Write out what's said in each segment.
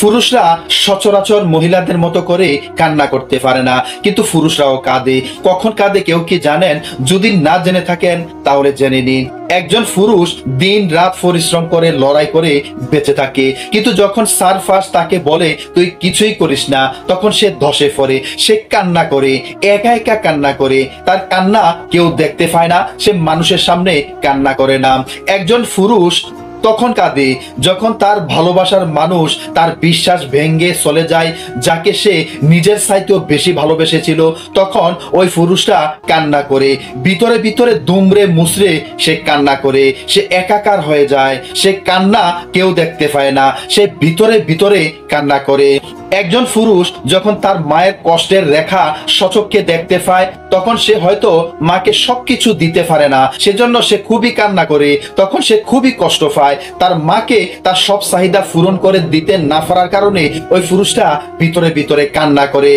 পুরুষরা সচরাচর মহিলাদের মতো করে কান্না করতে পারে না, কিন্তু পুরুষরাও কাঁদে। কখন কাঁদে কেউ কি জানেন? যদি না জেনে থাকেন তাহলে জেনে নিন। একজন পুরুষ দিন রাত পরিশ্রম করে লড়াই করে বেঁচে থাকে, কিন্তু যখন সারফাস তাকে বলে তুই কিছুই করিস না, তখন সে ধসে পড়ে, সে কান্না করে, একা একা কান্না করে। তার কান্না কেউ দেখতে পায় না, সে মানুষের সামনে কান্না করে না। একজন পুরুষ তখন কাঁদে যখন তার ভালোবাসার মানুষ তার বিশ্বাস ভেঙে চলে যায়, যাকে সে নিজের চাইতেও বেশি ভালোবেসেছিল। তখন ওই পুরুষটা কান্না করে, ভিতরে ভিতরে দুমড়ে মুচড়ে সে কান্না করে, সে একাকার হয়ে যায়। সে কান্না কেউ দেখতে পায় না, সে ভিতরে ভিতরে কান্না করে। একজন পুরুষ যখন তার মায়ের কষ্টের রেখা সচক্ষে দেখতে পায়, তখন সে হয়তো মাকে সবকিছু দিতে পারে না, সেজন্য সে খুবই কান্না করে। তখন সে খুবই কষ্ট পায়, তার মাকে তার সব চাহিদা পূরণ করে দিতে না পারার কারণে ওই পুরুষটা ভিতরে ভিতরে কান্না করে।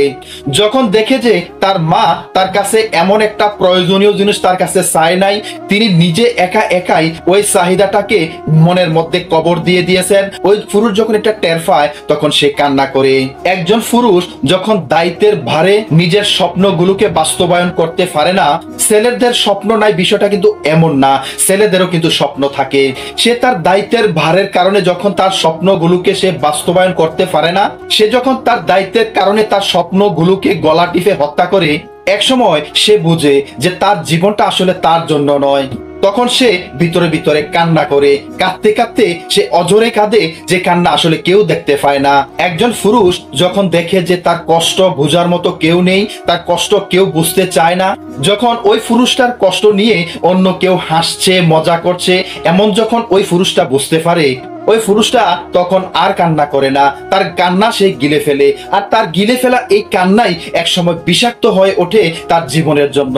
যখন দেখে যে তার মা তার কাছে এমন একটা প্রয়োজনীয় জিনিস তার কাছে চায় নাই, তিনি নিজে একা একাই ওই চাহিদাটাকে মনের মধ্যে কবর দিয়ে দিয়েছেন, ওই পুরুষ যখন এটা টের পায় তখন সে কান্না করে। একজন পুরুষ যখন দায়িত্বের ভারে নিজের স্বপ্নগুলোকে বাস্তবায়ন করতে পারে না, ছেলেদের স্বপ্ন নাই বিষয়টা কিন্তু এমন না, ছেলেদেরও কিন্তু স্বপ্ন থাকে। সে তার দায়িত্বের ভারের কারণে যখন তার স্বপ্নগুলোকে সে বাস্তবায়ন করতে পারে না, সে যখন তার দায়িত্বের কারণে তার স্বপ্নগুলোকে গলা টিপে হত্যা করে, একসময় সে বুঝে যে তার জীবনটা আসলে তার জন্য নয়। তখন সে ভিতরে ভিতরে কান্না করে, কাঁদতে কাঁদতে সে অজরে কাঁদে, যে কান্না আসলে কেউ দেখতে পায় না। একজন পুরুষ যখন দেখে যে তার কষ্ট বোঝার মতো কেউ নেই, তার কষ্ট কেউ বুঝতে চায় না, যখন ওই পুরুষটার কষ্ট নিয়ে অন্য কেউ হাসছে মজা করছে, এমন যখন ওই পুরুষটা বুঝতে পারে, ওই পুরুষটা তখন আর কান্না করে না, তার কান্না সে গিলে ফেলে। আর তার গিলে ফেলা এই কান্নাই একসময় বিষাক্ত হয়ে ওঠে তার জীবনের জন্য।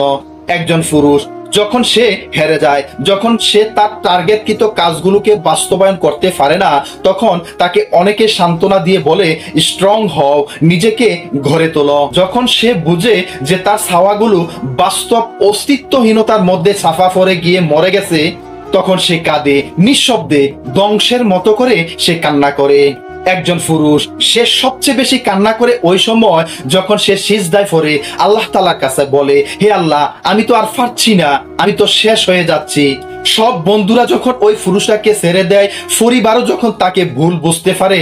একজন পুরুষ যখন সে হেরে যায়, যখন সে তার টার্গেটকৃত কাজগুলোকে বাস্তবায়ন করতে পারে না, তখন তাকে অনেকে সান্ত্বনা দিয়ে বলে স্ট্রং হও, নিজেকে গড়ে তোলো। যখন সে বুঝে যে তার ছাওয়াগুলো বাস্তব অস্তিত্বহীনতার মধ্যে ছাপা পড়ে গিয়ে মরে গেছে, তখন সে কাঁদে, নিঃশব্দে ধ্বংসের মতো করে সে কান্না করে। একজন পুরুষ সে সবচেয়ে বেশি কান্না করে ওই সময় যখন সে সিজদায় পড়ে আল্লাহ তাআলার কাছে বলে, হে আল্লাহ, আমি তো আর পারছি না, আমি তো শেষ হয়ে যাচ্ছি। সব বন্ধুরা যখন ওই পুরুষটাকে ছেড়ে দেয়, পরিবারও যখন তাকে ভুল বুঝতে পারে,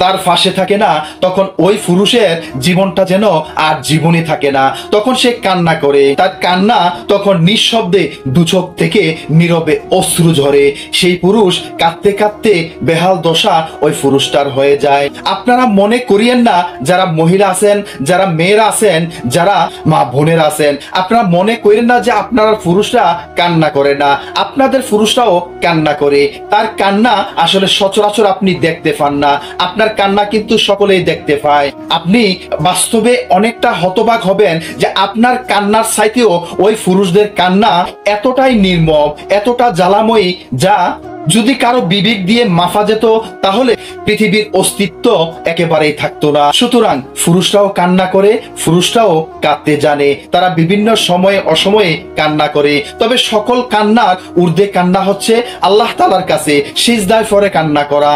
তার পাশে থাকে না, তখন ওই পুরুষের জীবনটা যেন আর জীবনই থাকে না। তখন সে কান্না করে, তার কান্না তখন নিঃশব্দে দু চোখ থেকে নীরবে অশ্রু ঝরে। সেই পুরুষ কাঁদতে কাঁদতে বেহাল দশা ওই পুরুষটার হয়ে যায়। আপনারা মনে করিয়েন না, যারা মহিলা আছেন, যারা মেয়েরা আছেন, যারা মা বোনেরা আছেন, আপনারা মনে করেন না যে আপনারা পুরুষরা কান্না করে না, আপনাদের পুরুষরাও কান্না করে। তার কান্না আসলে সচরাচর আপনি দেখতে পান না, আপনার কান্না কিন্তু সকলেই দেখতে পায়। আপনি বাস্তবে অনেকটা হতবাক হবেন যে আপনার কান্নার চাইতেও ওই পুরুষদের কান্না এতটাই নির্মম, এতটা জ্বালাময়ী, যা যদি কারো বিবেক দিয়ে মাফা যেত তাহলে পৃথিবীর অস্তিত্ব একেবারেই থাকতো না। সুতরাং পুরুষরাও কান্না করে, পুরুষরাও কাঁদতে জানে, তারা বিভিন্ন সময়ে অসময়ে কান্না করে। তবে সকল কান্নার ঊর্ধ্বে কান্না হচ্ছে আল্লাহ তাআলার কাছে সিজদায় পড়ে কান্না করা।